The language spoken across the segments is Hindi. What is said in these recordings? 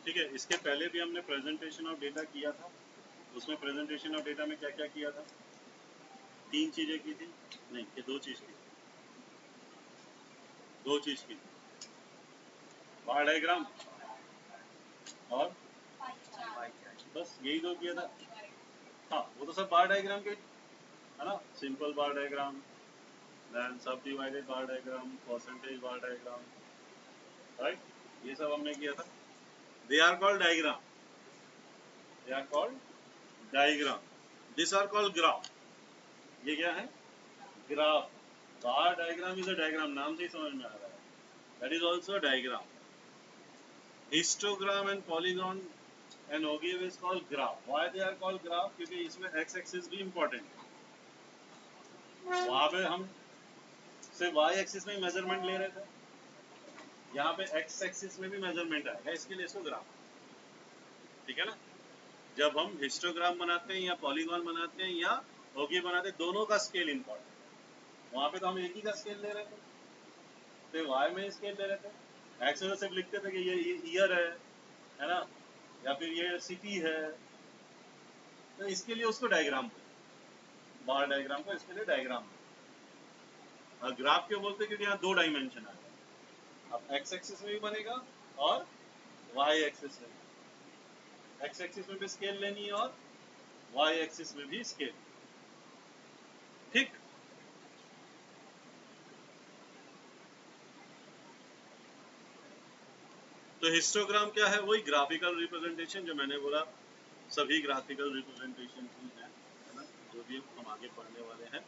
ठीक है, इसके पहले भी हमने प्रेजेंटेशन ऑफ डेटा किया था। उसमें प्रेजेंटेशन ऑफ डेटा में क्या क्या किया था? 3 चीजें की थी, नहीं ये 2 चीज की, 2 चीज की, बार डायग्राम और बस यही 2 किया था। हाँ वो तो सब बार डायग्राम के है ना, simple bar diagram, then subdivided bar diagram, percentage bar diagram, right, ये सब हमने किया था। They are called diagram, they are called diagram, this are called graph. ये क्या है? Graph. Bar diagram is a diagram, नाम से ही समझ में आ रहा है, that is also diagram. Histogram and polygon and ogive is called graph. Why they are called graph? क्योंकि इसमें एक्स एक्सिस भी इंपॉर्टेंट है। वहां पे हम सिर्फ वाई एक्सिस में मेजरमेंट ले रहे थे, यहाँ पे एक्स एक्सिस में भी मेजरमेंट आएगा, इसके लिए इसको ग्राफ, ठीक है ना। जब हम हिस्टोग्राम बनाते हैं या पॉलीगॉन बनाते हैं या ओगी बनाते हैं, दोनों का स्केल इंपॉर्टेंट है। वहां पे तो हम एक ही का स्केल ले रहे थे, तो वाई में स्केल ले रहे थे। एक्स में सिर्फ लिखते थे कि ये ईयर है ना, या फिर ये सिटी है, तो इसके लिए उसको डायग्राम, बार डायग्राम को इसके लिए डायग्राम। और ग्राफ क्यों बोलते हैं? क्योंकि यहाँ 2 डायमेंशन आ गया, अब एक्स एक्सिस में भी बनेगा और वाई एक्सिस में भी। एक्स एक्सिस में भी स्केल लेनी है और वाई एक्सिस में भी स्केल, ठीक। तो हिस्टोग्राम क्या है? वही ग्राफिकल रिप्रेजेंटेशन, जो मैंने बोला सभी ग्राफिकल रिप्रेजेंटेशन ही है ना, जो भी हम आगे पढ़ने वाले हैं,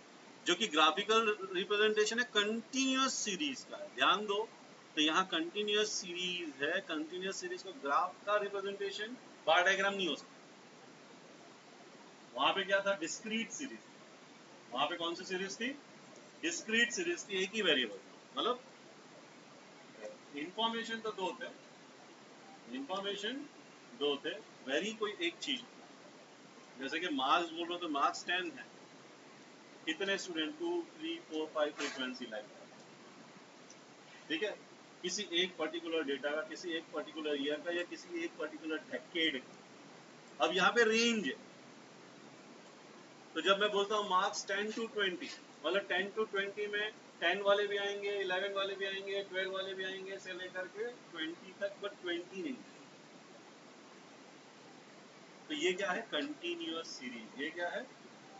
जो कि ग्राफिकल रिप्रेजेंटेशन है कंटिन्यूअस सीरीज का है। ध्यान दो, तो यहाँ कंटिन्यूअस सीरीज है, कंटिन्यूअस सीरीज को ग्राफ का रिप्रेजेंटेशन बार डायग्राम नहीं हो सकता। वहां पे क्या था? Discrete series. वहां पे कौन सी सीरीज थी? डिस्क्रीट सीरीज थी, एक ही वेरिएबल, मतलब इंफॉर्मेशन तो 2 थे, इंफॉर्मेशन 2 थे, वेरी कोई एक चीज, जैसे कि मार्क्स बोल रहे हो तो मार्क्स 10 है, कितने स्टूडेंट 2 3 4 5 फ्रीक्वेंसी लाइक, ठीक है, किसी एक पर्टिकुलर डेटा का, किसी एक पर्टिकुलर ईयर का, या किसी एक पर्टिकुलर डेकेड का। अब यहाँ पे रेंज है, तो जब मैं बोलता हूँ मार्क्स 10 to 20, मतलब 10 to 20 में 10 वाले भी आएंगे, 11 वाले भी आएंगे, 12 वाले भी आएंगे, से लेकर के 20 तक, बट 20 नहीं। तो ये क्या है? Continuous series. ये क्या है?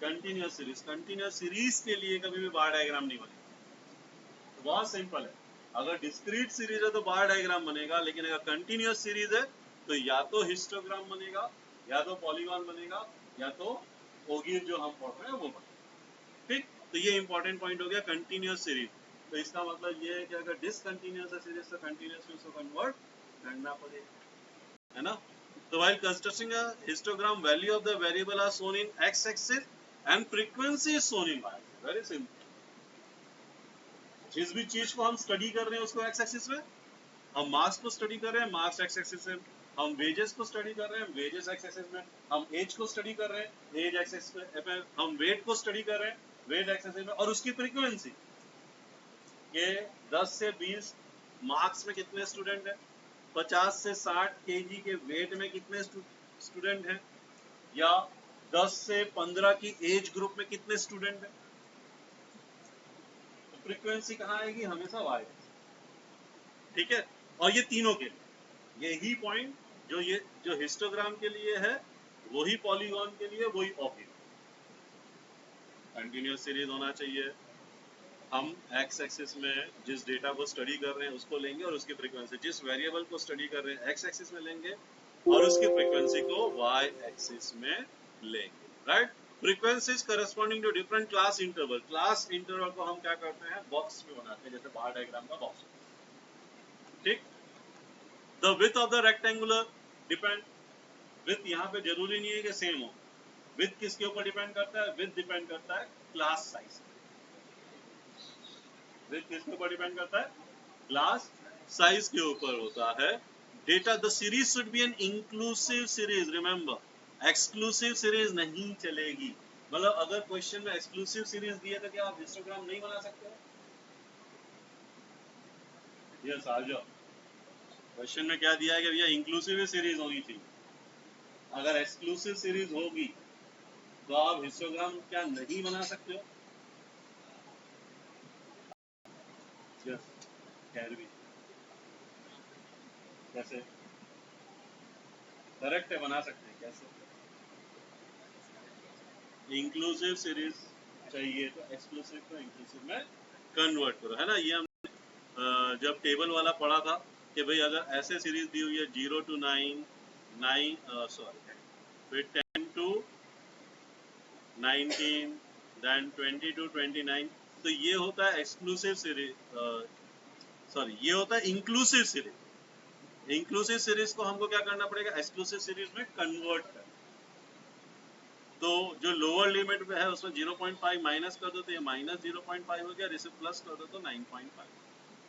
Continuous series. कंटिन्यूअस सीरीज के लिए कभी भी बार डायग्राम नहीं बनेगा। तो बहुत सिंपल है, अगर डिस्क्रीट सीरीज है तो बार डायग्राम बनेगा, लेकिन अगर कंटिन्यूअस सीरीज है तो या तो हिस्टोग्राम बनेगा, या तो पॉलीगॉन बनेगा, या तो ओगिव जो हम पढ़ रहे हैं वो बनेगा, ठीक। तो ये इंपॉर्टेंट पॉइंट हो गया, कंटिन्यूअस सीरीज। तो इसका मतलब ये है कि अगर डिसकंटिन्यूअस है सीरीज तो कंटिन्यूअस में उसको कन्वर्ट करना पड़ेगा, है ना। So while constructing a histogram, value of the variable are shown in x-axis and frequency is shown in y-axis. Very simple. जिस भी चीज को हम स्टडी कर रहे हैं उसको x-axis में, हम मार्क्स को स्टडी कर रहे हैं मार्क्स x-axis में, हम वेजेस को स्टडी कर रहे हैं वेजेस x-axis में, हम एज को स्टडी कर रहे हैं एज x-axis में, हम वेट को स्टडी कर रहे हैं वेट x-axis में, और उसकी फ्रीक्वेंसी के 10 से 20 मार्क्स में कितने स्टूडेंट हैं, 50 से 60 केजी के वेट में कितने स्टूडेंट हैं, या 10 से 15 की एज ग्रुप में कितने स्टूडेंट हैं। तो फ्रीक्वेंसी कहाँ आएगी? हमेशा वाई, ठीक है। और ये तीनों के लिए यही पॉइंट, जो हिस्टोग्राम के लिए है वही पॉलीगॉन के लिए, वही ऑब्जेक्ट। कंटिन्यूअस सीरीज होना चाहिए, हम एक्स एक्सिस में जिस डेटा को स्टडी कर रहे हैं उसको लेंगे और उसकी फ्रीक्वेंसी, जिस वेरिएबल को स्टडी कर रहे हैं एक्स एक्सिस में लेंगे और उसकी फ्रीक्वेंसी को वाई एक्सिस में लेंगे, right. Frequencies corresponding to different class interval. Class interval को हम क्या करते हैं? बॉक्स में बनाते हैं, जैसे बार डायग्राम का बॉक्स, ठीक। The width of the rectangular depend, width यहाँ पे जरूरी नहीं है कि सेम हो, विड्थ किसके ऊपर डिपेंड करता है? विड्थ डिपेंड करता है क्लास साइज, विड्थ किसके ऊपर डिपेंड करता है? क्लास साइज के ऊपर होता है। Data, the series should be an inclusive series, remember exclusive series नहीं चलेगी। मतलब अगर क्वेश्चन में एक्सक्लूसिव सीरीज दिए तो क्या आप हिस्टोग्राम नहीं बना सकते? यस, आ जाओ। क्वेश्चन में क्या दिया है कि भैया इंक्लूसिव सीरीज होनी चाहिए, अगर एक्सक्लूसिव सीरीज होगी तो आप हिस्टोग्राम क्या नहीं बना सकते हो? Yes, can be. कैसे? करेक्ट है, बना सकते हैं। कैसे? इंक्लूसिव सीरीज चाहिए तो एक्सक्लूसिव को इंक्लूसिव में कन्वर्ट करो, है ना। ये हम जब टेबल वाला पढ़ा था कि भाई अगर ऐसे सीरीज दी हुई है 0 to 9, 9 सॉरी फिर 10 to 19, देन 20 to 29, तो ये होता है एक्सक्लूसिव सीरीज, सॉरी ये होता है इंक्लूसिव सीरीज। इंक्लूसिव सीरीज को हमको क्या करना पड़ेगा? एक्सक्लूसिव सीरीज में कन्वर्ट करना। तो जो लोअर लिमिट में है उसमें 0.5 माइनस कर दो तो ये माइनस 0.5 हो गया, इसे प्लस कर दो तो 9.5।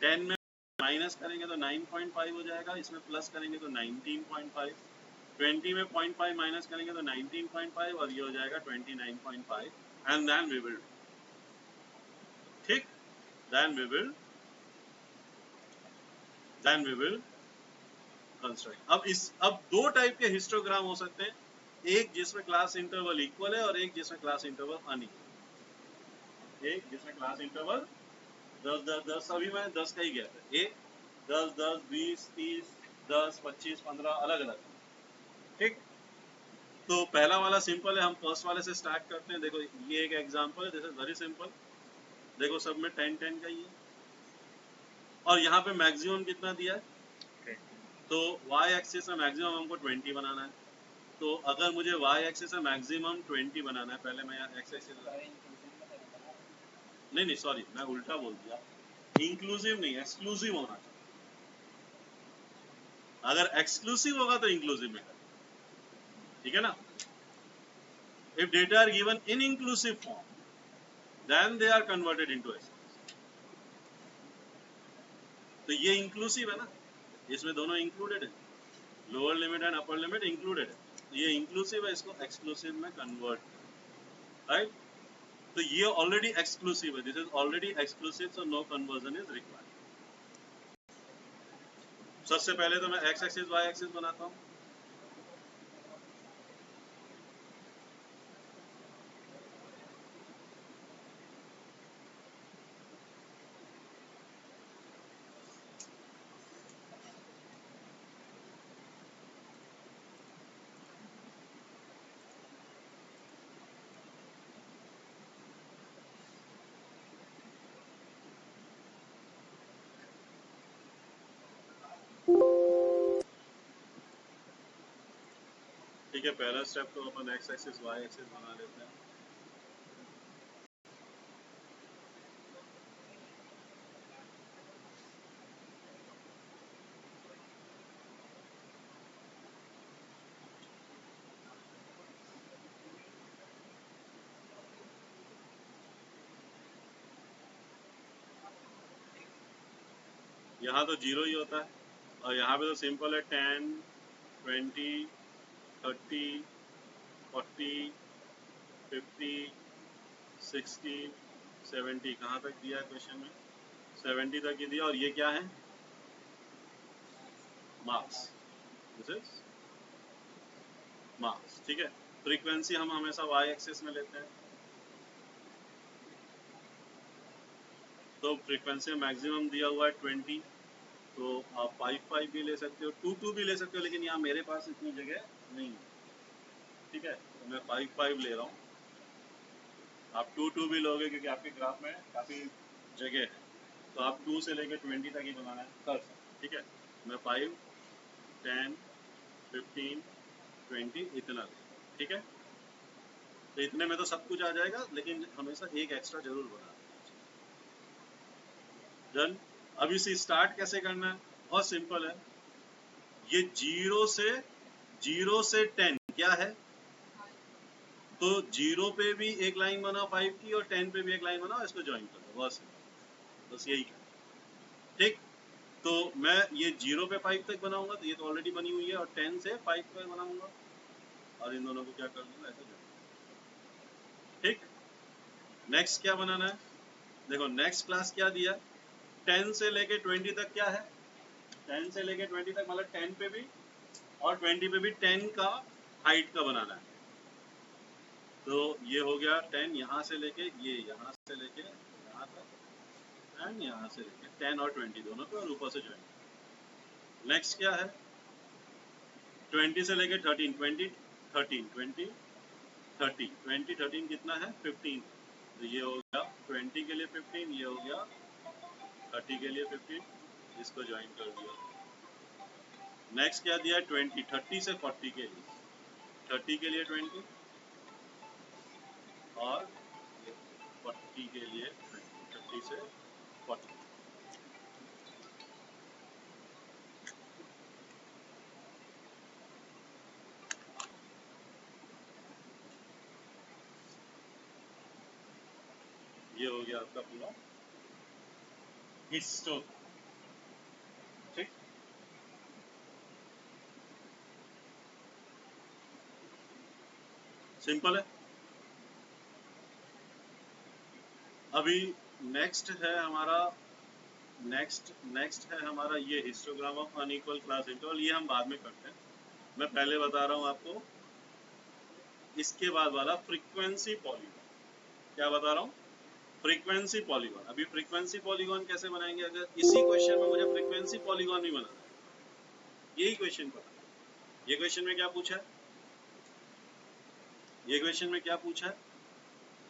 10 में माइनस करेंगे तो 9.5 हो जाएगा, इसमें प्लस करेंगे तो 19.5। 20 में 0.5 माइनस करेंगे तो 19.5 और ये हो जाएगा 29.5। एंड देन वी विल, ठीक, देन वी विल कंस्ट्रक्ट। अब दो टाइप के हिस्टोग्राम हो सकते हैं, एक जिसमें क्लास इंटरवल इक्वल है और एक जिसमें क्लास इंटरवल अनइक्वल। एक जिसमें क्लास इंटरवल 10 10 10, अभी मैं 10 का ही गया था, एक 10 10 20 30 10 25 15 अलग अलग, ठीक। तो पहला वाला सिंपल है, हम फर्स्ट वाले से स्टार्ट करते हैं। देखो ये एक एग्जांपल है, दिस इज वेरी सिंपल। देखो सब में 10 10 का ही है और यहाँ पे मैक्सिमम कितना दिया है, तो y एक्सिस में मैक्सिमम हमको 20 बनाना है। तो अगर मुझे y एक्सिस में मैक्सिमम 20 बनाना है, पहले मैं x एक्सिस, नहीं सॉरी मैं उल्टा बोल दिया, इंक्लूसिव नहीं एक्सक्लूसिव होना चाहिए। अगर एक्सक्लूसिव होगा तो इंक्लूसिव में कर, ठीक है ना। If data are given in inclusive form then they are converted into exclusive. तो ये इंक्लूसिव है ना, इसमें दोनों इंक्लूडेड है, lower limit and upper limit included है, ये इंक्लूसिव है, इसको एक्सक्लूसिव में कन्वर्ट, राइट। तो ये ऑलरेडी एक्सक्लूसिव है, this is already exclusive, so no conversion is required. सबसे पहले तो मैं एक्स एक्सिस वाई एक्सिस बनाता हूँ। ठीक है, पहला स्टेप तो अपन एक्स एक्सिस वाई एक्सिस बना लेते हैं। यहाँ तो जीरो ही होता है और यहाँ पे तो सिंपल है 10 20 30 40 50 60 70, कहाँ तक दिया है क्वेश्चन में? 70 तक ही दिया। और ये क्या है? मार्क्स, दिस इज मार्क्स, ठीक है। फ्रीक्वेंसी हम हमेशा वाई एक्सिस में लेते हैं, तो फ्रीक्वेंसी में मैक्सिमम दिया हुआ है 20, तो आप 5 भी ले सकते हो, 2 भी ले सकते हो, लेकिन यहाँ मेरे पास इतनी जगह नहीं है, ठीक है, तो मैं 5 ले रहा हूँ। आप 2 भी लोगे क्योंकि आपके ग्राफ में काफ़ी जगह है, तो आप 2 से लेकर 20 तक ही बनाना है कर सकते, ठीक है। मैं 5 10 15 20 इतना ले, ठीक है। तो इतने में तो सब कुछ आ जाएगा, लेकिन हमेशा एक एक्स्ट्रा जरूर बना। डन। अब इसे स्टार्ट कैसे करना है? बहुत सिंपल है, ये 0 से 10 क्या है, तो 0 पे भी एक लाइन बनाओ 5 की और 10 पे भी एक लाइन बनाओ, इसको ज्वाइन कर दो, बस यही है, ठीक। तो मैं ये 0 पे 5 तक बनाऊंगा, तो ये तो ऑलरेडी बनी हुई है, और 10 से 5 पे बनाऊंगा और इन दोनों को क्या कर दूंगा, ऐसे जोड़, ठीक। नेक्स्ट क्या बनाना है? देखो नेक्स्ट क्लास क्या दिया, 10 से लेके 20 तक क्या है, 10 से लेके 20 तक, मतलब 10 पे भी और 20 पे भी 10 का हाइट का बनाना है। तो ये हो गया 10 यहाँ से लेके ये यहाँ से लेके यहाँ तक एंड यहाँ से लेके 10 और 20 दोनों पे और ऊपर से ज्वाइन। नेक्स्ट क्या है 20 से लेके 13 20 13 20 30 20 13 कितना है 15। तो ये हो गया 20 के लिए 15, ये हो गया 30 के लिए 15, इसको ज्वाइन कर दिया। नेक्स्ट क्या दिया 20 30 से 40 के लिए, 30 के लिए 20 और 40 के लिए 20, 30 से 40। ये हो गया आपका पूरा हिस्टो। ठीक, सिंपल है। अभी नेक्स्ट है हमारा नेक्स्ट है हमारा ये histogram of unequal class interval. ये हम बाद में करते हैं, मैं पहले बता रहा हूँ आपको इसके बाद वाला फ्रीक्वेंसी पॉलीगॉन। क्या बता रहा हूँ फ्रीक्वेंसी पॉलीगॉन। अभी फ्रीक्वेंसी पॉलीगॉन कैसे बनाएंगे, अगर इसी क्वेश्चन में मुझे फ्रीक्वेंसी पॉलीगॉन नहीं बनाना, यही क्वेश्चन पता, ये क्वेश्चन में क्या पूछा है, ये क्वेश्चन में क्या पूछा है,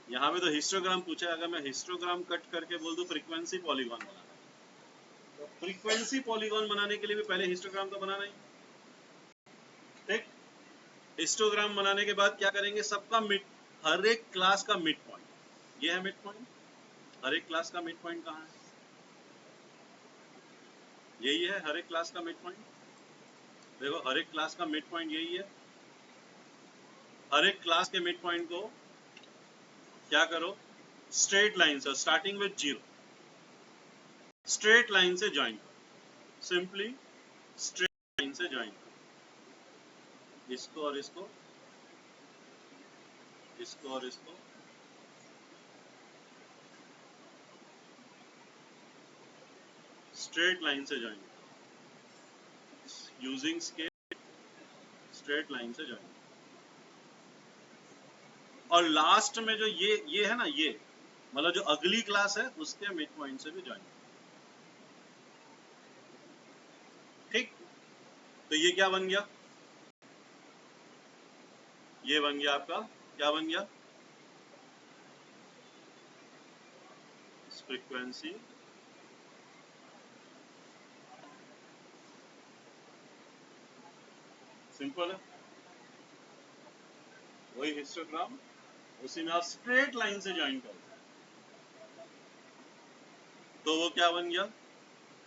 यहाँ पे तो हिस्टोग्राम पूछा है। अगर मैं हिस्टोग्राम कट करके बोल दूं फ्रीक्वेंसी पॉलीगॉन बनाना है, तो फ्रीक्वेंसी पॉलीगॉन बनाने के लिए भी पहले हिस्टोग्राम तो बनाना ही। ठीक, हिस्टोग्राम बनाने के बाद क्या करेंगे, सबका मिड, हर एक क्लास का मिड पॉइंट, ये है मिड पॉइंट। हर एक क्लास का मिड पॉइंट कहाँ है, यही है हर एक क्लास का मिड पॉइंट। देखो हर एक क्लास का मिड पॉइंट यही है। हर एक क्लास के मिड पॉइंट को क्या करो, स्ट्रेट लाइन से स्टार्टिंग विद 0, स्ट्रेट लाइन से ज्वाइन करो, सिंपली स्ट्रेट लाइन से ज्वाइन करो, इसको और इसको, इसको और इसको, स्ट्रेट लाइन से ज्वाइन करो, यूजिंग स्केल स्ट्रेट लाइन से ज्वाइन। और लास्ट में जो ये है ना, ये मतलब जो अगली क्लास है उसके मिड पॉइंट से भी ज्वाइन। ठीक, तो ये क्या बन गया, ये बन गया आपका, क्या बन गया, फ्रीक्वेंसी सिंपल है, वही हिस्टोग्राम, उसी में आप स्ट्रेट लाइन से ज्वाइन करो, तो वो क्या बन गया,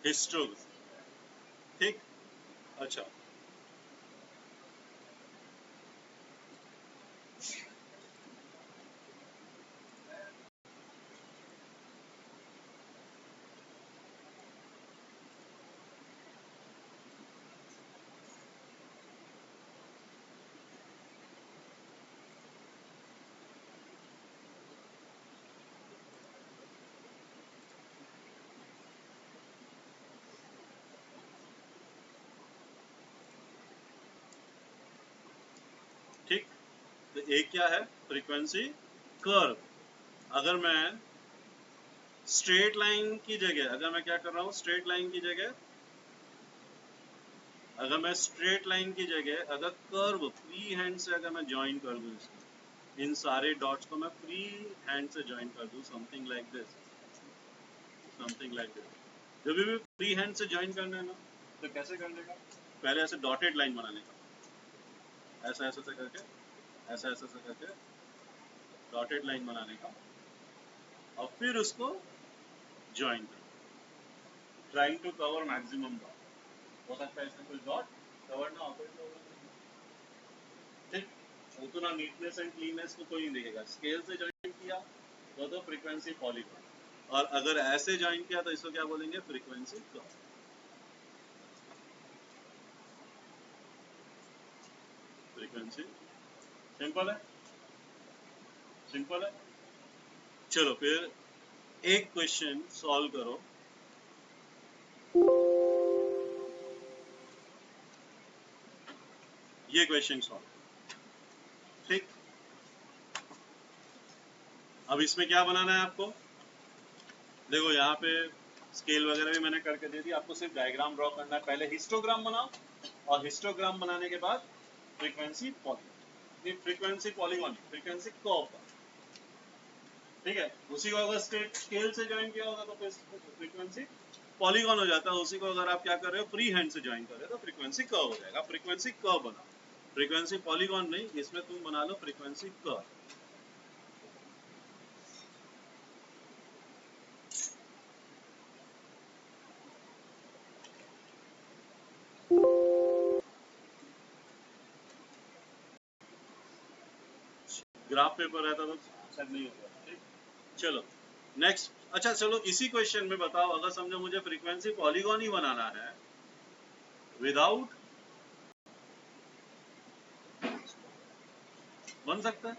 हिस्टोग्राम। ठीक, अच्छा ठीक, तो एक क्या है फ्रीक्वेंसी कर्व। अगर मैं स्ट्रेट लाइन की जगह, अगर मैं क्या कर रहा हूँ, स्ट्रेट लाइन की जगह, अगर मैं स्ट्रेट लाइन की जगह अगर कर्व फ्री हैंड से अगर मैं ज्वाइन कर दूं इसको, इन सारे डॉट्स को मैं फ्री हैंड से ज्वाइन कर दूं, something like this, something like this. जब भी फ्री हैंड से ज्वाइन करना है ना, तो कैसे करने का, पहले ऐसे डॉटेड लाइन बनाने का, ऐसा ऐसा से करके, ऐसा ऐसा से करके डॉटेड लाइन बनाने का, और फिर उसको ज्वाइन करना, trying to cover maximum dot. हो सकता है इसमें कुछ डॉट कवर ना हो, ठीक, उतना नीटनेस एंड क्लीननेस को कोई नहीं देखेगा। स्केल से ज्वाइन किया तो फ्रीक्वेंसी पॉलीगॉन, और अगर ऐसे ज्वाइन किया तो इसको क्या बोलेंगे, फ्रीक्वेंसी कर्व। फ्रीक्वेंसी सिंपल है, सिंपल है। चलो फिर एक क्वेश्चन सॉल्व करो। ये क्वेश्चन सॉल्व। ठीक, अब इसमें क्या बनाना है आपको, देखो यहाँ पे स्केल वगैरह भी मैंने करके दे दी, आपको सिर्फ डायग्राम ड्रॉ करना है। पहले हिस्टोग्राम बनाओ और हिस्टोग्राम बनाने के बाद frequency polygon, frequency polygon, frequency curve, ठीक है। उसी को अगर स्केल से ज्वाइन किया होगा तो फिर फ्रीक्वेंसी पॉलीगॉन हो जाता है। उसी को अगर आप क्या कर रहे हो फ्री हैंड से ज्वाइन कर रहे हो तो फ्रीक्वेंसी कर्व हो जाएगा। फ्रीक्वेंसी कर्व बनाओ, फ्रीक्वेंसी पॉलीगॉन नहीं, इसमें तुम बना low frequency curve. Graph paper रहता तो शायद नहीं होगा। ठीक, चलो नेक्स्ट। अच्छा चलो इसी क्वेश्चन में बताओ, अगर समझो मुझे फ्रीक्वेंसी पॉलीगॉन ही बनाना है विदाउट, बन सकता है?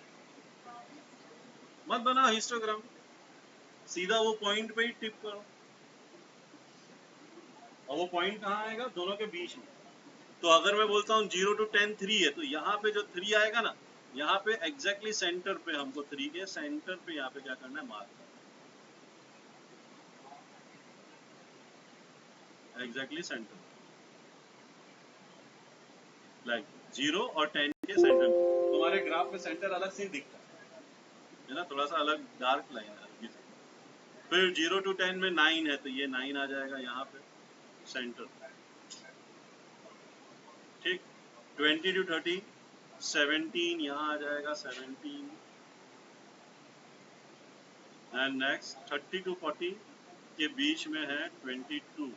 मत बनाओ हिस्टोग्राम, सीधा वो पॉइंट पे ही टिप करो। और वो पॉइंट कहाँ आएगा? दोनों के बीच में। तो अगर मैं बोलता हूँ 0 to 10 3 है, तो यहाँ पे जो 3 आएगा ना, यहाँ पे एग्जैक्टली सेंटर पे हमको 3 के सेंटर पे यहाँ पे क्या करना है, मार्क करना, एग्जैक्टली सेंटर, लाइक 0 और 10 के सेंटर में। तुम्हारे ग्राफ में सेंटर अलग से दिखता है ना, थोड़ा सा अलग डार्क लाइन है हल्की सी। फिर 0 to 10 में 9 है, तो ये 9 आ जाएगा यहाँ पे सेंटर। ठीक, 20 to 30 17 यहाँ आ जाएगा 17, एंड नेक्स्ट 30 to 40 के बीच में है 22,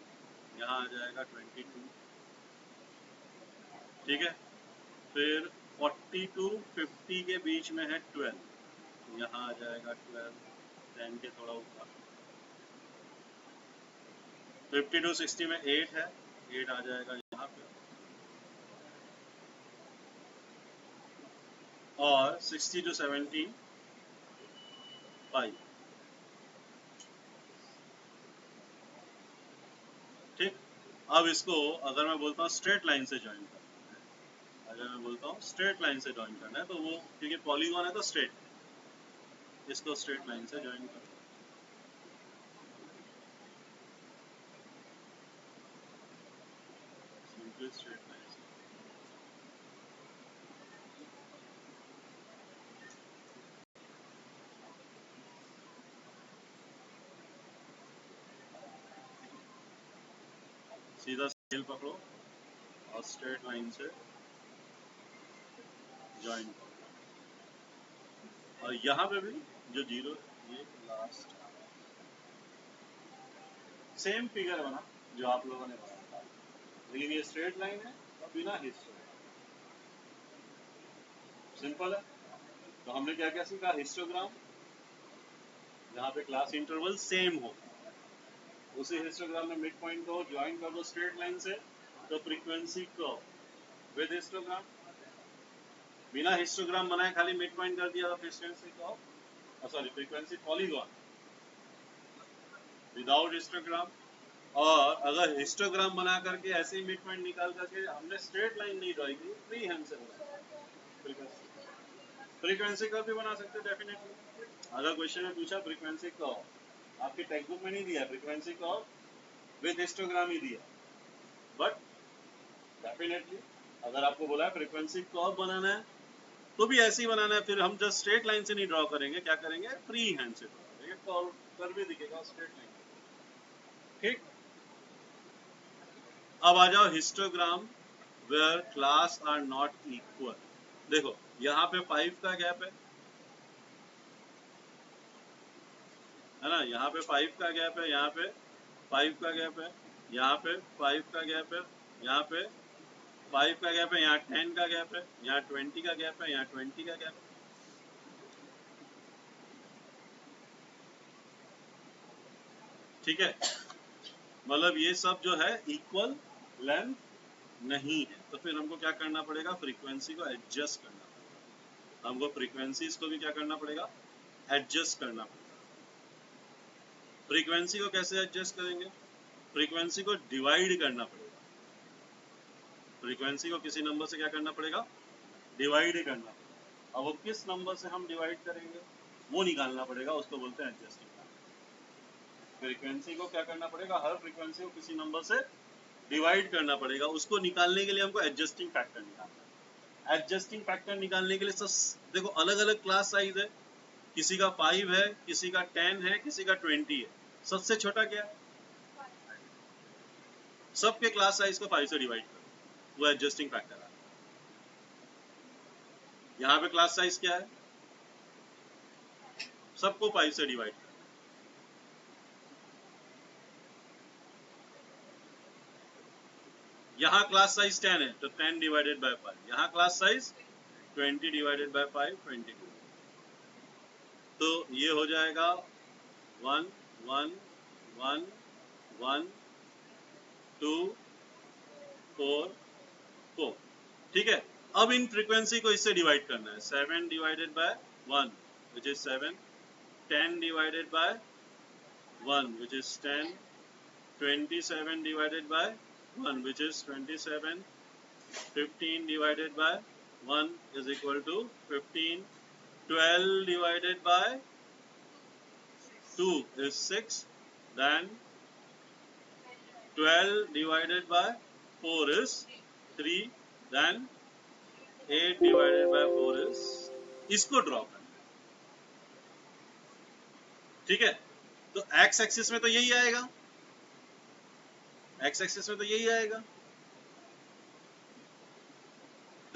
यहाँ आ जाएगा 22। ठीक है, फिर 40 to 50 के बीच में है 12, यहाँ आ जाएगा 12, 10 के थोड़ा ऊपर। 50 to 60 में 8 है, 8 आ जाएगा यहाँ पे। और 60 to 70 5। ठीक, अब इसको अगर मैं बोलता हूँ स्ट्रेट लाइन से ज्वाइन करना है, अगर मैं बोलता हूँ स्ट्रेट लाइन से ज्वाइन करना है, तो वो क्योंकि पॉलीगॉन है तो स्ट्रेट, इसको स्ट्रेट लाइन से ज्वाइन करो। सिंपली स्ट्रेट लाइन से। सीधा स्केल पकड़ो और स्ट्रेट लाइन से ज्वाइन करो। और यहाँ पे भी जो 0, ये लास्ट सेम फिगर बना जो आप लोगों ने बनाया था, लेकिन ये स्ट्रेट लाइन है और बिना हिस्टोग्राम। सिंपल है। तो हमने क्या क्या सीखा? हिस्टोग्राम, जहाँ पे क्लास इंटरवल सेम हो, उसी हिस्टोग्राम में मिड पॉइंट को ज्वाइन कर दो स्ट्रेट लाइन से, तो फ्रीक्वेंसी कर्व विद हिस्टोग्राम। बिना हिस्टोग्राम बनाए खाली मिड पॉइंट कर दिया तो frequency curve, sorry frequency polygon without histogram. और अगर हिस्टोग्राम बना करके ऐसे ही मिड पॉइंट निकाल करके हमने स्ट्रेट लाइन नहीं ड्रॉ की, फ्री हैंड से बना, फ्रीक्वेंसी कर्व भी बना सकते डेफिनेटली। अगर क्वेश्चन में पूछा फ्रीक्वेंसी कर्व, आपके टेक्स्ट बुक में नहीं दिया फ्रीक्वेंसी कर्व विद हिस्टोग्राम ही दिया, बट डेफिनेटली अगर आपको बोला है फ्रीक्वेंसी कर्व बनाना है तो भी ऐसे ही बनाना है। फिर हम जस्ट स्ट्रेट लाइन से नहीं ड्रॉ करेंगे, क्या करेंगे, फ्री हैंड से ड्रॉ करेंगे, कर्व भी दिखेगा स्ट्रेट लाइन। ठीक, अब आ जाओ histogram where class are not equal. देखो यहाँ पे 5 का गैप है ना, यहाँ पे 5 का गैप है, यहाँ पे 5 का गैप है, यहाँ पे 5 का गैप है, यहाँ पे 5 का गैप है, यहाँ 10 का गैप है, यहाँ 20 का गैप है, यहाँ 20 का गैप है। ठीक है, मतलब ये सब जो है इक्वल लेंथ नहीं है, तो फिर हमको क्या करना पड़ेगा, फ्रीक्वेंसी को एडजस्ट करना पड़ेगा। हमको फ्रीक्वेंसीज को भी क्या करना पड़ेगा, एडजस्ट करना पड़ेगा। फ्रीक्वेंसी को कैसे एडजस्ट करेंगे, फ्रीक्वेंसी को डिवाइड करना पड़ेगा। फ्रीक्वेंसी को किसी नंबर से क्या करना पड़ेगा, डिवाइड ही करना पड़ेगा। अब वो किस नंबर से हम डिवाइड करेंगे वो निकालना पड़ेगा, उसको बोलते हैं एडजस्टिंग फैक्टर। फ्रीक्वेंसी को क्या करना पड़ेगा, हर फ्रीक्वेंसी को किसी नंबर से डिवाइड करना पड़ेगा, उसको निकालने के लिए हमको एडजस्टिंग फैक्टर निकालना है। एडजस्टिंग फैक्टर निकालने के लिए सब देखो अलग अलग क्लास साइज है, किसी का 5 है, किसी का 10 है, किसी का 20 है। सबसे छोटा क्या है, सबके क्लास साइज को 5 से डिवाइड करो, वो एडजस्टिंग फैक्टर है। यहाँ पे क्लास साइज क्या है, सबको 5 से डिवाइड करो। यहाँ क्लास साइज 10 है तो 10 डिवाइडेड बाय 5, यहाँ क्लास साइज 20 डिवाइडेड बाय 5 22। तो ये हो जाएगा 1 1 1 1 2 4 4। ठीक है, अब इन फ्रीक्वेंसी को इससे डिवाइड करना है। 7 divided by 1 which is 7, 10 divided by 1 which is 10, 27 divided by 1 which is 27, 15 divided by 1 is equal to 15, 12 divided by 2 is 6, then 12 divided by 4 is 3, then 8 divided by 4 is, इसको ड्रॉ करना है। ठीक है, तो एक्स एक्सिस में तो यही आएगा, एक्स एक्सिस में तो यही आएगा।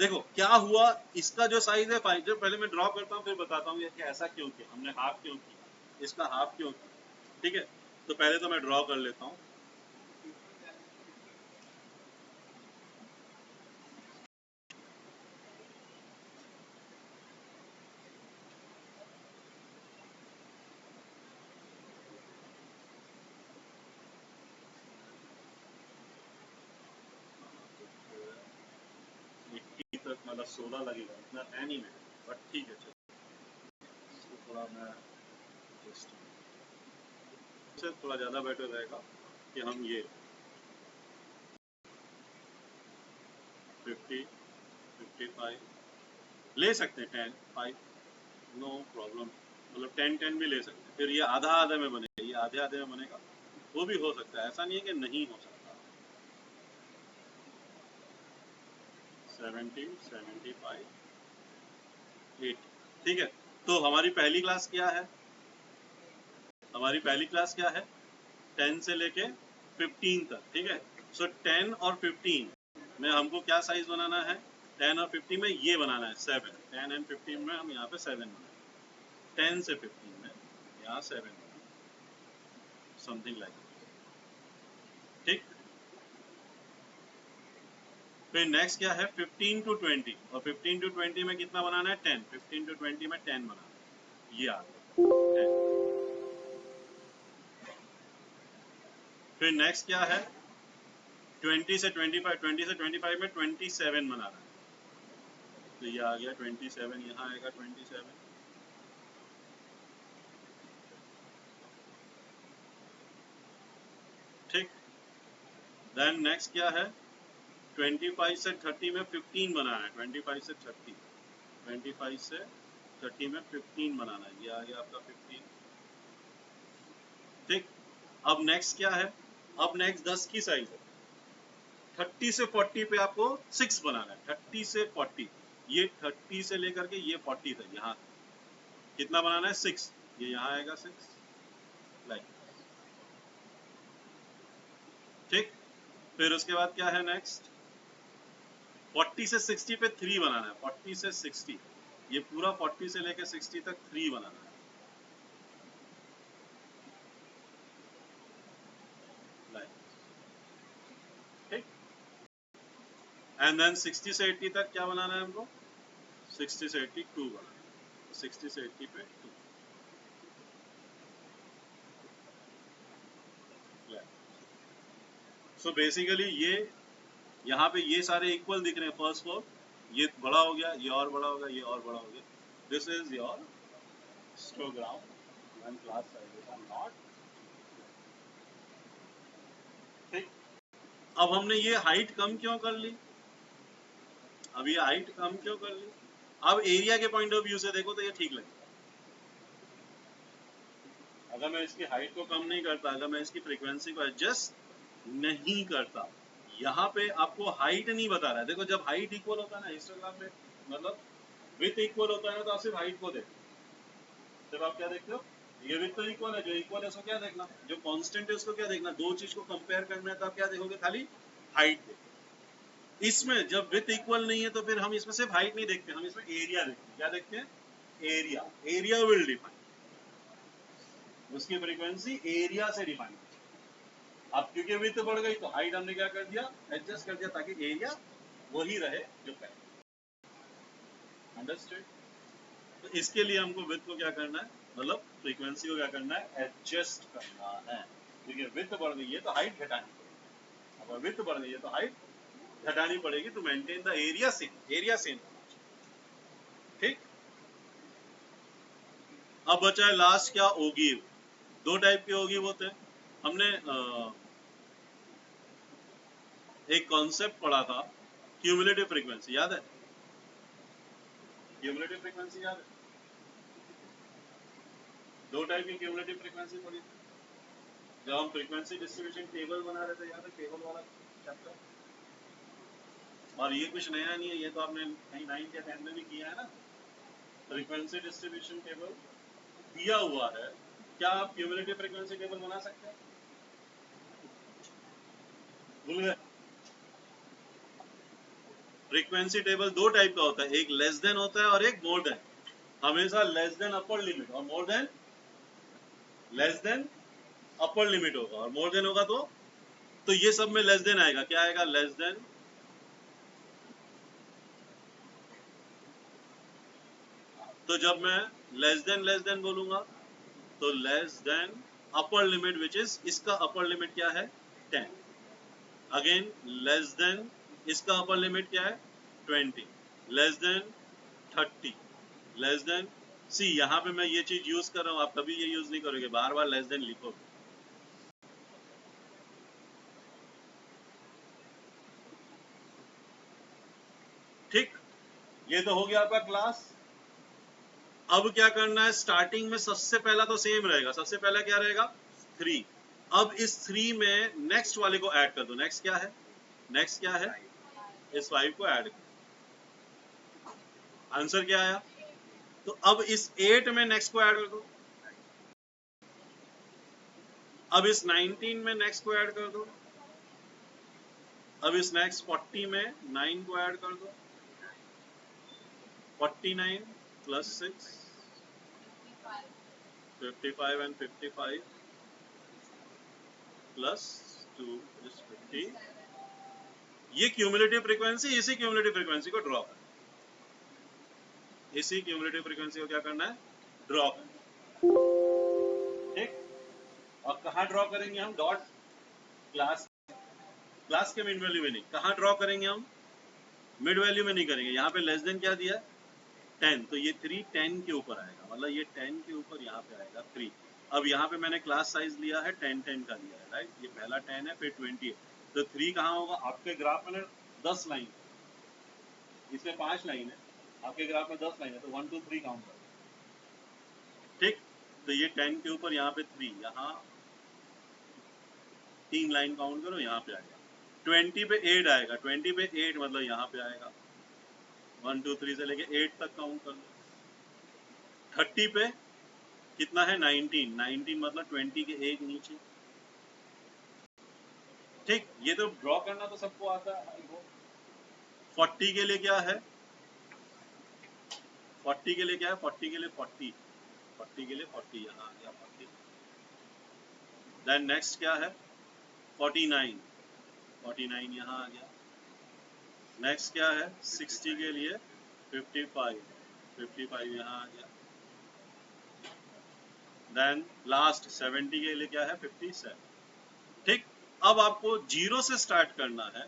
देखो क्या हुआ, इसका जो साइज है 5, जो पहले मैं ड्रॉ करता हूँ फिर बताता हूँ कि ऐसा क्यों किया हमने, हाफ क्यों किया, इसका हाफ क्यों किया। ठीक है, तो पहले तो मैं ड्रॉ कर लेता हूँ। तक मतलब 16 लगेगा, इतना है नहीं में, बट ठीक है चलो थोड़ा मैं से थोड़ा ज़्यादा बेटर रहेगा कि हम ये 50 55 ले सकते हैं, 10 5 नो प्रॉब्लम, मतलब 10 10 भी ले सकते हैं। फिर ये आधा आधे में बनेगा, ये आधे आधे में बनेगा, वो भी हो सकता है, ऐसा नहीं है कि नहीं हो सकता। 70 75 8। ठीक है, तो हमारी पहली क्लास क्या है, हमारी पहली क्लास क्या है 10 से लेके 15 तक। ठीक है, सो 10 और 15 में हमको क्या साइज बनाना है, 10 और 15 में ये बनाना है 7, 10 एंड 15 में हम यहाँ पे 7 बनाए, 10 से 15 में यहाँ 7 समथिंग लाइक। ठीक, फिर नेक्स्ट क्या है 15 टू 20, और 15 टू 20 में कितना बनाना है 10, 15 टू 20 में 10 बनाना है, ये आ गया 10। फिर नेक्स्ट क्या है 20 से 25, 20 से 25 में 27 बनाना है, तो ये आ गया 27, यहाँ आएगा 27। ठीक, देन नेक्स्ट क्या है 25 से 30 में 15 बनाना है, 25 से 30, 25 से 30 में 15 बनाना है, ये आ गया आपका 15। ठीक, अब नेक्स्ट क्या है, अब नेक्स्ट 10 की साइज है, 30 से 40 पे आपको 6 बनाना है, 30 से 40, ये 30 से लेकर के ये 40 तक, यहाँ कितना बनाना है 6, ये यहाँ आएगा 6 लाइक। ठीक, फिर उसके बाद क्या है नेक्स्ट 40 से 60 पे 3 बनाना है, 40 से 60, ये पूरा 40 से लेकर 60 तक 3 बनाना है। ठीक, एंड देन 60 से 80 तक क्या बनाना है हमको, 60 से 80 2 बनाना है, 60 से 80 पे 2। सो बेसिकली ये यहाँ पे ये सारे इक्वल दिख रहे हैं, फर्स्ट फ्लोर ये बड़ा हो गया, ये और बड़ा हो गया, ये और बड़ा हो गया, this is your histogram one class size are not. ठीक, अब हमने ये हाइट कम क्यों कर ली, अब ये हाइट कम क्यों कर ली? अब एरिया के पॉइंट ऑफ व्यू से देखो तो ये ठीक लगेगा। अगर मैं इसकी हाइट को कम नहीं करता, अगर मैं इसकी फ्रीक्वेंसी को एडजस्ट नहीं करता, यहाँ पे आपको हाइट नहीं बता रहा है। देखो जब हाइट इक्वल होता है ना हिस्टोग्राम में, मतलब विथ इक्वल होता है ना, तो आप सिर्फ हाइट को देखो। जब आप क्या देखते हो, ये विथ तो इक्वल है, जो इक्वल है उसको क्या देखना, जो कांस्टेंट है उसको क्या देखना। दो चीज को कंपेयर करना है तो आप क्या देखोगे, खाली हाइट देखो। इसमें जब विथ इक्वल नहीं है तो फिर हम इसमें सिर्फ हाइट नहीं देखते, हम इसमें एरिया देखते हैं। क्या देखते हैं? एरिया। एरिया विल डिफाइन, उसकी फ्रीक्वेंसी एरिया से डिफाइन। अब क्योंकि विथ बढ़ गई तो हाइट हमने क्या कर दिया, एडजस्ट कर दिया, ताकि एरिया वही रहे जो पहले। अंडरस्टूड? तो इसके लिए हमको विथ को क्या करना है, मतलब फ्रीक्वेंसी को क्या करना है, एडजस्ट करना है। क्योंकि विथ बढ़ गई है तो हाइट घटानी पड़ेगी। अगर विथ बढ़ गई है तो हाइट घटानी पड़ेगी to maintain the area same. Area same, ठीक। अब बचा है लास्ट क्या, ओगिव। दो टाइप के ओगिव होते हैं। हमने एक कॉन्सेप्ट पढ़ा था, क्यूमुलेटिव फ्रीक्वेंसी, याद है? क्यूमुलेटिव फ्रीक्वेंसी याद है? दो टाइप की क्यूमुलेटिव फ्रीक्वेंसी पढ़ी थी जब हम फ्रीक्वेंसी डिस्ट्रीब्यूशन टेबल बना रहे थे, याद है? टेबल वाला चैप्टर। और ये कुछ नया नहीं है, ये तो आपने कहीं 9th या 10th में भी किया है ना। फ्रीक्वेंसी डिस्ट्रीब्यूशन टेबल दिया हुआ है, क्या आप क्यूमुलेटिव फ्रीक्वेंसी टेबल बना सकते हैं? भूल गए? फ्रीक्वेंसी टेबल दो टाइप का होता है, एक लेस देन होता है और एक मोर देन। हमेशा लेस देन अपर लिमिट और more than less than upper limit होगा, और मोर देन होगा तो ये सब में लेस देन आएगा। क्या आएगा? Less than. तो जब मैं लेस देन बोलूंगा तो less than upper limit which is, इसका अपर लिमिट क्या है, 10। अगेन लेस देन, इसका अपर लिमिट क्या है, 20। Less than 30। लेस देन, सी यहाँ पे मैं ये चीज यूज कर रहा हूँ, आप कभी ये यूज नहीं करोगे, बार बार लेस देन लिखोगे। ठीक, ये तो हो गया आपका क्लास। अब क्या करना है, स्टार्टिंग में सबसे पहला तो सेम रहेगा। सबसे पहला क्या रहेगा, 3। अब इस 3 में नेक्स्ट वाले को ऐड कर दो। नेक्स्ट क्या है, नेक्स्ट क्या है, इस 5 को ऐड कर। आंसर क्या आया? तो अब इस 8 में नेक्स्ट को ऐड कर दो। अब इस 19 में नेक्स्ट को ऐड कर दो। अब इस नेक्स्ट 40 में 9 को ऐड कर दो। 49 प्लस 6, 55 एंड 55 प्लस 2 इज 50। ये क्यूमुलेटिव फ्रीक्वेंसी, इसी क्यूमुलेटिव फ्रीक्वेंसी को ड्रॉ करना, इसी क्यूमुलेटिव फ्रीक्वेंसी को क्या करना है, ड्रॉ करना। ठीक, और कहाँ ड्रॉ करेंगे हम, डॉट क्लास, क्लास के मिड वैल्यू में नहीं। कहाँ ड्रॉ करेंगे हम, मिड वैल्यू में नहीं करेंगे। यहाँ पे लेस देन क्या दिया, 10, तो ये 3 10 के ऊपर आएगा, मतलब ये 10 के ऊपर यहाँ पे आएगा 3। अब यहाँ पे मैंने क्लास साइज लिया है 10 10 का लिया है, राइट। ये पहला 10 है, फिर 20 है, तो 3 कहाँ होगा आपके ग्राफ में, 10 लाइन, इसमें 5 लाइन है, आपके ग्राफ में 10 लाइन है, तो 1 2 3 काउंट करो। ठीक, तो ये 10 के ऊपर यहाँ पे 3, यहाँ 3 लाइन काउंट करो, यहाँ पे आएगा। 20 पे 8 आएगा, 20 पे 8 मतलब यहाँ पे आएगा। 1 2 3 से लेके 8 तक काउंट कर लो। 30 पे कितना है, 19, 19 मतलब 20 के एक नीचे। ठीक, ये तो ड्रॉ करना तो सबको आता है। 40 के लिए क्या है, 40 के लिए क्या है, 40 के लिए 40, 40 के लिए 40 यहाँ आ गया 40। देन नेक्स्ट क्या है, 49, 49 यहाँ आ गया। नेक्स्ट क्या है, 60 के लिए 55, 55 यहाँ आ गया। देन लास्ट 70 के लिए क्या है, 57। ठीक, अब आपको 0 से स्टार्ट करना है।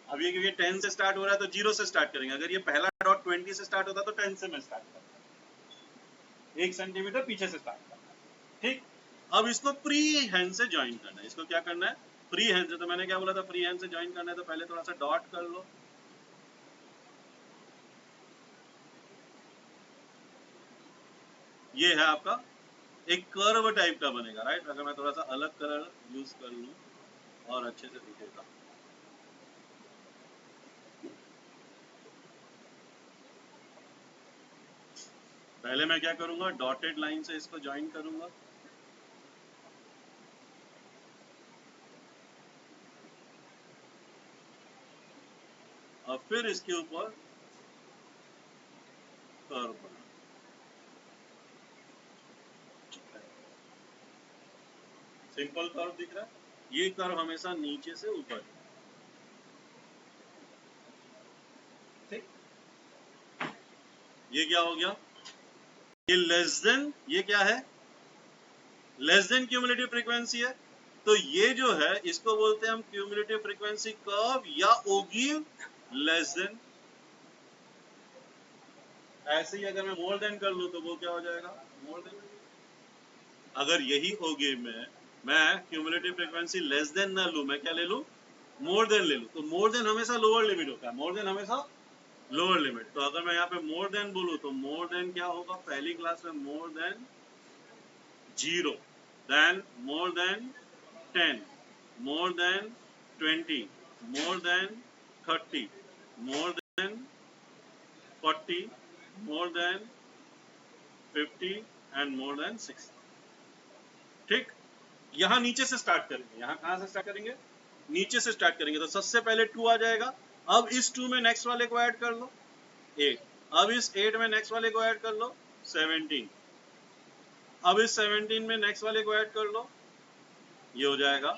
अब ये क्योंकि 10 से स्टार्ट हो रहा है तो 0 से स्टार्ट करेंगे। अगर ये पहला डॉट 20 से स्टार्ट होता तो 10 से मैं स्टार्ट करता, 1 सेंटीमीटर पीछे से स्टार्ट करना। ठीक, अब इसको फ्री हैंड से ज्वाइन करना है। इसको क्या करना है, फ्री हैंड से। तो मैंने क्या बोला था, फ्री हैंड से ज्वाइन करना है, तो पहले थोड़ा सा डॉट कर लो, ये है आपका एक कर्व टाइप का बनेगा, राइट। अगर मैं थोड़ा सा अलग कलर यूज कर लूं और अच्छे से दिखेगा। पहले मैं क्या करूंगा, डॉटेड लाइन से इसको ज्वाइन करूंगा, और फिर इसके ऊपर कर्व बना। सिंपल कर्व दिख रहा है। ये कर्व हमेशा नीचे से ऊपर, ठीक। ये क्या हो गया, ये लेस देन, ये क्या है, लेस देन क्यूमुलेटिव फ्रीक्वेंसी है। तो ये जो है इसको बोलते हैं हम क्यूमुलेटिव फ्रीक्वेंसी कर्व या ओगिव लेस देन। ऐसे ही अगर मैं मोर देन कर लूं तो वो क्या हो जाएगा, मोर देन। अगर यही ओगिव में मैं क्यूमुलेटिव फ्रीक्वेंसी लेस देन ना लूं, मैं क्या ले लूं, मोर देन ले लूं, तो मोर देन हमेशा लोअर लिमिट होता है, मोर देन हमेशा लोअर लिमिट। तो अगर मैं यहाँ पे मोर देन बोलूं तो मोर देन क्या होगा, पहली क्लास में more than 0, then more than 10, more than 20, more than 30, more than 40, more than 50 and more than 60। ठीक। यहाँ नीचे से स्टार्ट करेंगे, यहाँ कहाँ से स्टार्ट करेंगे, नीचे से स्टार्ट करेंगे। तो सबसे पहले 2 आ जाएगा। अब इस 2 में नेक्स्ट वाले को ऐड कर लो 8, अब इस 8 में नेक्स्ट वाले को ऐड कर लो 17, अब इस 17 में नेक्स्ट वाले को ऐड कर लो, ये हो जाएगा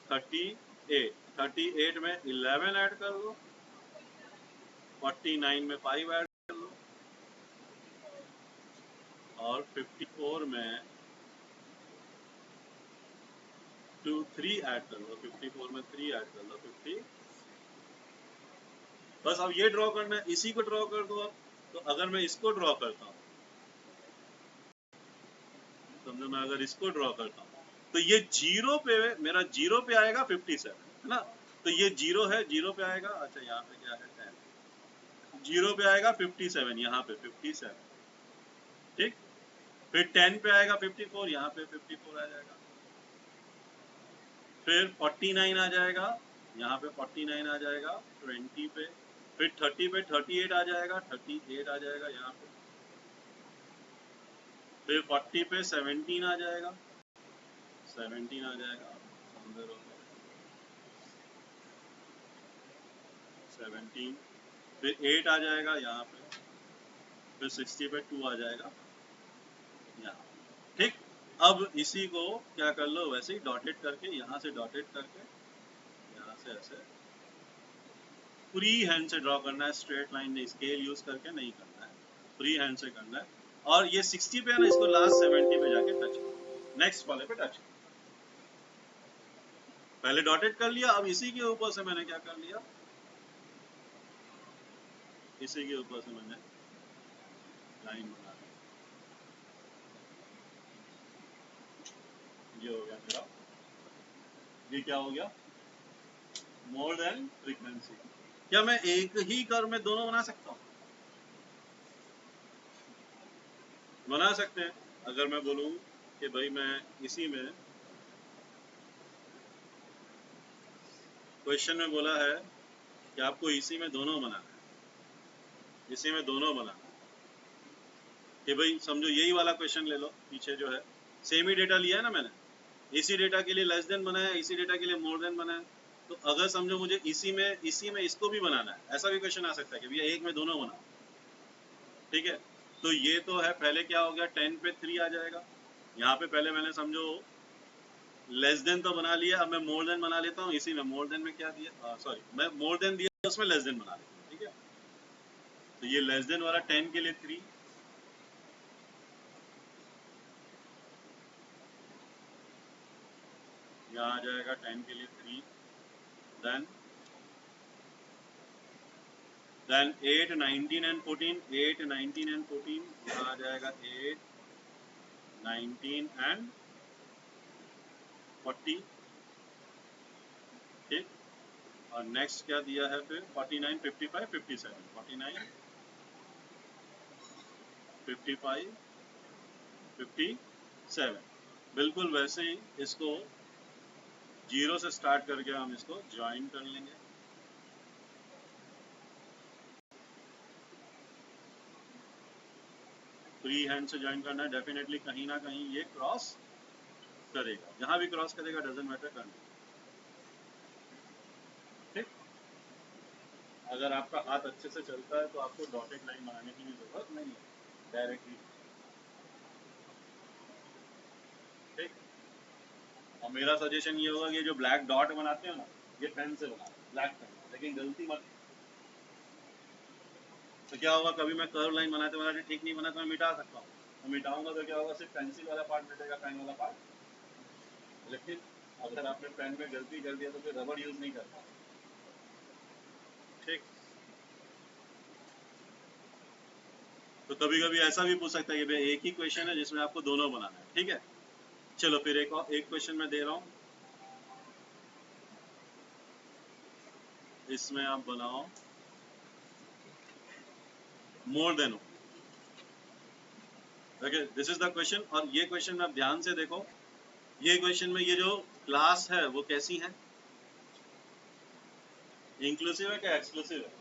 38, 38 में 11 ऐड कर लो, 49 में 5 ऐड कर लो, और 54 में 3 ऐड कर लो, 54 में 3 ऐड कर लो, 50। बस अब ये ड्रॉ करना है, इसी को ड्रॉ कर दो अब। तो अगर मैं इसको ड्रॉ करता हूँ, समझो मैं अगर इसको ड्रॉ करता हूँ, तो ये 0 पे, मेरा 0 पे आएगा 57, है ना। तो ये 0 है, 0 पे आएगा, अच्छा यहाँ पे क्या है 10, 0 पे आएगा 57, यहाँ पे 57, ठीक। फिर 10 पे आएगा 54, यहाँ पे 54 आ जाएगा। फिर 49 आ जाएगा, यहाँ पे 49 आ जाएगा 20 पे। फिर 30 पे 38 आ जाएगा, 38 आ जाएगा यहाँ पे। फिर 40 पे 17 आ जाएगा, 17 आ जाएगा, 17। फिर 8 आ जाएगा यहाँ पे। फिर 60 पे 2 आ जाएगा यहाँ, ठीक। अब इसी को क्या कर लो, वैसे ही डॉटेड करके, यहाँ से डॉटेड करके, यहाँ से ऐसे फ्री हैंड से ड्रॉ करना है, स्ट्रेट लाइन नहीं, स्केल यूज करके नहीं करना है, फ्री हैंड से करना है। और ये 60 पे है ना, इसको लास्ट 70 पे जाके टच करो, नेक्स्ट वाले पे टच करो। पहले डॉटेड कर लिया, अब इसी के ऊपर से मैंने क्या कर लिया, इसी के ऊपर से मैंने लाइन बना दी। ये हो गया मेरा, ये क्या हो गया, मोर देन फ्रीक्वेंसी। क्या मैं एक ही कर्व में दोनों बना सकता हूँ, बना सकते हैं। अगर मैं बोलूं कि भाई मैं इसी में, क्वेश्चन में बोला है कि आपको इसी में दोनों बनाना है, इसी में दोनों बनाना है, कि भाई समझो यही वाला क्वेश्चन ले लो, पीछे जो है सेम ही डेटा लिया है ना मैंने, इसी डेटा के लिए लेस देन बनाया, इसी डेटा के लिए मोर देन बनाया। तो अगर समझो मुझे इसी में इसको भी बनाना है, ऐसा भी क्वेश्चन आ सकता है कि भैया एक में दोनों बनाओ, ठीक है। तो ये तो है, पहले क्या हो गया, 10 पे 3 आ जाएगा। यहाँ पे पहले मैंने समझो लेस देन तो बना लिया, अब मैं मोर देन बना लेता हूँ। इसी में मोर देन में क्या दिया, सॉरी मैं मोर देन दिया, उसमें लेस देन बना लेता हूँ, ठीक है। तो ये लेस देन वाला 10 के लिए 3, यहाँ आ जाएगा 10 के लिए 3, देन 8, 19 एंड 14, 8, 19 एंड 14, यहाँ आ जाएगा 8, 19 एंड 40, ठीक। और नेक्स्ट क्या दिया है फिर, 49, 55, 57, 49, 55, 57। बिल्कुल वैसे ही इसको 0 से स्टार्ट करके हम इसको ज्वाइन कर लेंगे। फ्री हैंड से ज्वाइन करना है, डेफिनेटली कहीं ना कहीं ये क्रॉस करेगा, जहां भी क्रॉस करेगा डजंट मैटर करना। ठीक, अगर आपका हाथ अच्छे से चलता है तो आपको डॉटेड लाइन बनाने की भी जरूरत नहीं है, डायरेक्टली। ठीक, और मेरा सजेशन ये होगा कि जो ब्लैक डॉट बनाते हो ना, ये पेन से बना, ब्लैक पेन, लेकिन गलती मत। तो क्या होगा, कभी मैं कर्व लाइन बनाते बनाते ठीक नहीं बना तो मैं मिटा सकता हूँ, तो मिटाऊंगा तो क्या होगा, सिर्फ पेंसिल वाला पार्ट मिटेगा, पेन वाला पार्ट। लेकिन अगर आपने पेन में गलती कर दिया तो फिर रबड़ यूज नहीं करना। ठीक, तो कभी कभी ऐसा भी पूछ सकता है कि भाई एक ही क्वेश्चन है जिसमें आपको दोनों बनाना है। ठीक है, चलो फिर एक क्वेश्चन मैं दे रहा हूँ, इसमें आप बनाओ more than. Okay, this is the question. और ये क्वेश्चन में आप ध्यान से देखो, ये क्वेश्चन में ये जो क्लास है वो कैसी है, इंक्लूसिव है क्या एक्सक्लूसिव है?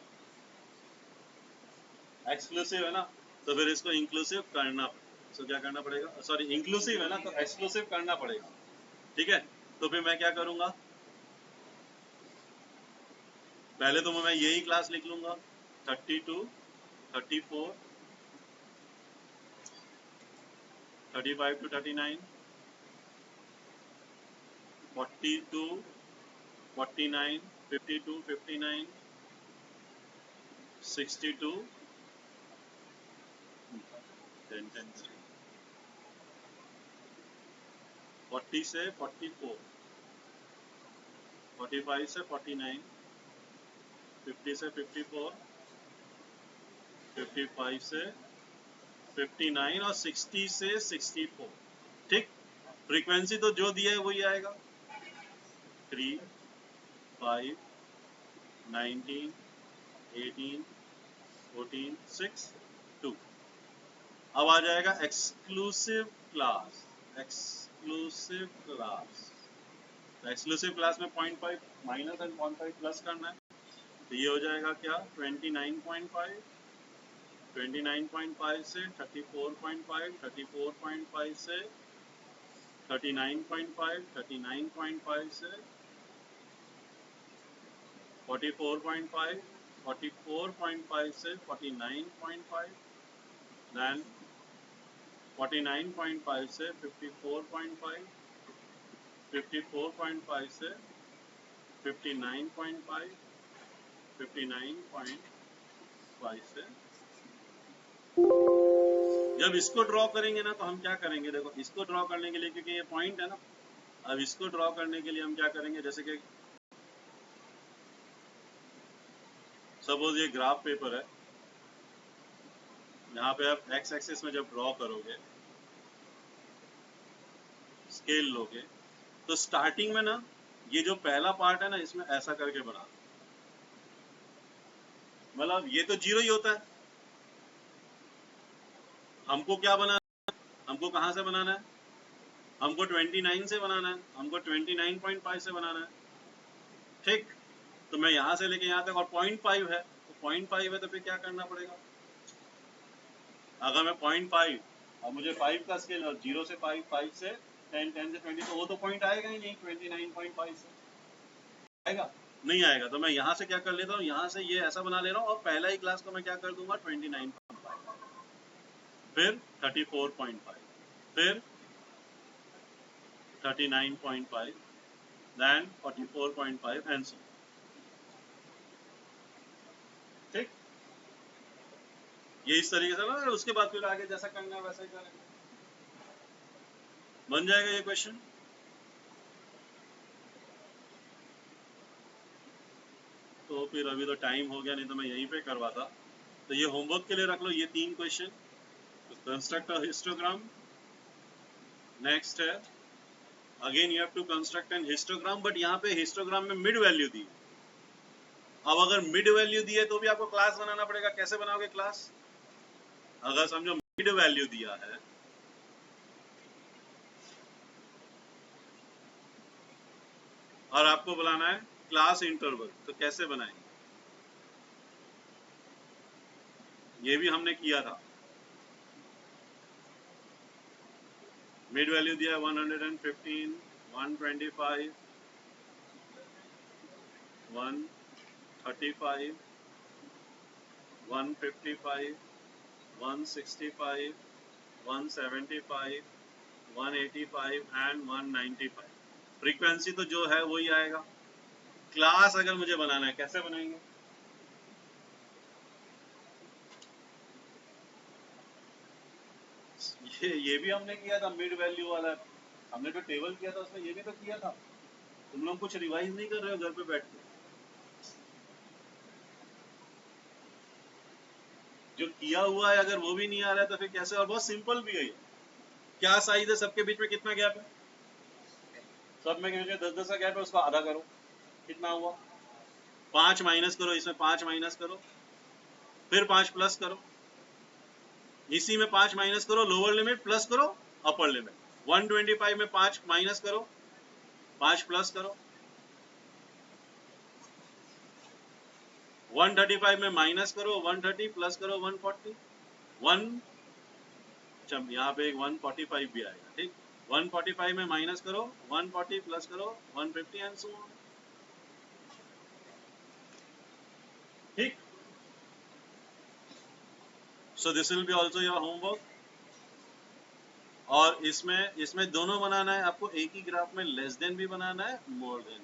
एक्सक्लूसिव है ना, तो फिर इसको इंक्लूसिव करना पड़ेगा। तो क्या करना पड़ेगा, सॉरी इंक्लूसिव है ना, तो एक्सक्लूसिव करना पड़ेगा। ठीक है, तो फिर मैं क्या करूंगा, पहले तो मैं यही क्लास लिख लूंगा, 32, 34, 35 to 39, 42, 49, 52, 59, 62, 10, 10, 40 से 44, 45 से 49, 50 से 54, 55 से 59 और 60 से 64। ठीक, फ्रीक्वेंसी तो जो दिया है वही आएगा, 3, 5, 19, 18, 14, 6, 2। अब आ जाएगा exclusive class. Exclusive class, exclusive class में 0.5 माइनस एंड 0.5 प्लस करना है, तो ये हो जाएगा क्या, 29.5, 29.5 से 34.5, 34.5 से 39.5, 39.5 से 44.5, 44.5 से 49.5, then 49.5 से 54.5, 54.5 से 59.5, 59.5 से। जब इसको ड्रॉ करेंगे ना तो हम क्या करेंगे, देखो इसको ड्रॉ करने के लिए, क्योंकि ये पॉइंट है ना, अब इसको ड्रॉ करने के लिए हम क्या करेंगे, जैसे कि सपोज ये ग्राफ पेपर है, यहाँ पे आप एक्स एक्सिस में जब ड्रॉ करोगे, स्केल लोगे, तो स्टार्टिंग में ना ये जो पहला पार्ट है ना, इसमें ऐसा करके बना, मतलब ये तो 0 ही होता है। हमको क्या बनाना है, हमको कहाँ से बनाना है, हमको 29 से बनाना है, हमको 29.5 से बनाना है। ठीक, तो मैं यहाँ से लेके यहाँ तक, और 0.5 है, तो 0.5 है तो फिर क्या करना पड़ेगा, अगर मैं 0.5 और मुझे 5 का स्केल, और 0 से 5, 5 से 10, 10 से 20, तो वो तो पॉइंट आएगा ही नहीं 29.5 से, आएगा नहीं आएगा। तो मैं यहाँ से क्या कर लेता हूँ, यहाँ से ये ऐसा बना ले रहा हूँ, और पहला ही क्लास को मैं क्या कर दूंगा 29.5, फिर 34.5, फिर 39.5, then 44.5 एंड सो। ठीक, ये इस तरीके से ना, उसके बाद फिर आगे जैसा करना है वैसा ही करेंगे, बन जाएगा ये क्वेश्चन। तो फिर अभी तो टाइम हो गया, नहीं तो मैं यहीं पे करवाता। तो ये होमवर्क के लिए रख लो, ये 3 question. Construct a histogram, next है again you have to construct an histogram, but यहाँ पे हिस्टोग्राम में मिड वैल्यू दी। अब अगर मिड वैल्यू दी है तो भी आपको क्लास बनाना पड़ेगा। कैसे बनाओगे क्लास, अगर समझो मिड वैल्यू दिया है और आपको बुलाना है क्लास इंटरवल, तो कैसे बनाएंगे? ये भी हमने किया था। मिड वैल्यू दिया है 115, 125, 135, 155, 165, 175, 185 एंड 195। फ्रीक्वेंसी तो जो है वही आएगा। क्लास अगर मुझे बनाना है कैसे बनाएंगे? ये भी हमने किया था मिड वैल्यू वाला, हमने जो टेबल किया था उसमें ये भी तो किया था। तुम लोग कुछ रिवाइज नहीं कर रहे हो घर पे बैठ के? जो किया हुआ है अगर वो भी नहीं आ रहा है तो फिर कैसे? और बहुत सिंपल भी है ये। क्या साइज है, सबके बीच में कितना गैप है? सब में 10-10 का गैप है, उसको आधा करो, कितना हुआ? 5 माइनस करो, इसमें 5 माइनस करो, फिर 5 प्लस करो, इसी में 5 माइनस करो, लोअर लिमिट प्लस करो अपर लिमिट। 125 में 5 माइनस करो, 5 प्लस करो, 135 में माइनस करो, 130 प्लस करो 140, 1 यहाँ पे एक 145 भी आएगा, ठीक। 145 में माइनस करो, 140 प्लस करो 150 एंड सो ऑन, ठीक। So this will be also your homework. और इसमें दोनों बनाना है आपको, एक ही ग्राफ में लेस देन भी बनाना है, मोर देन।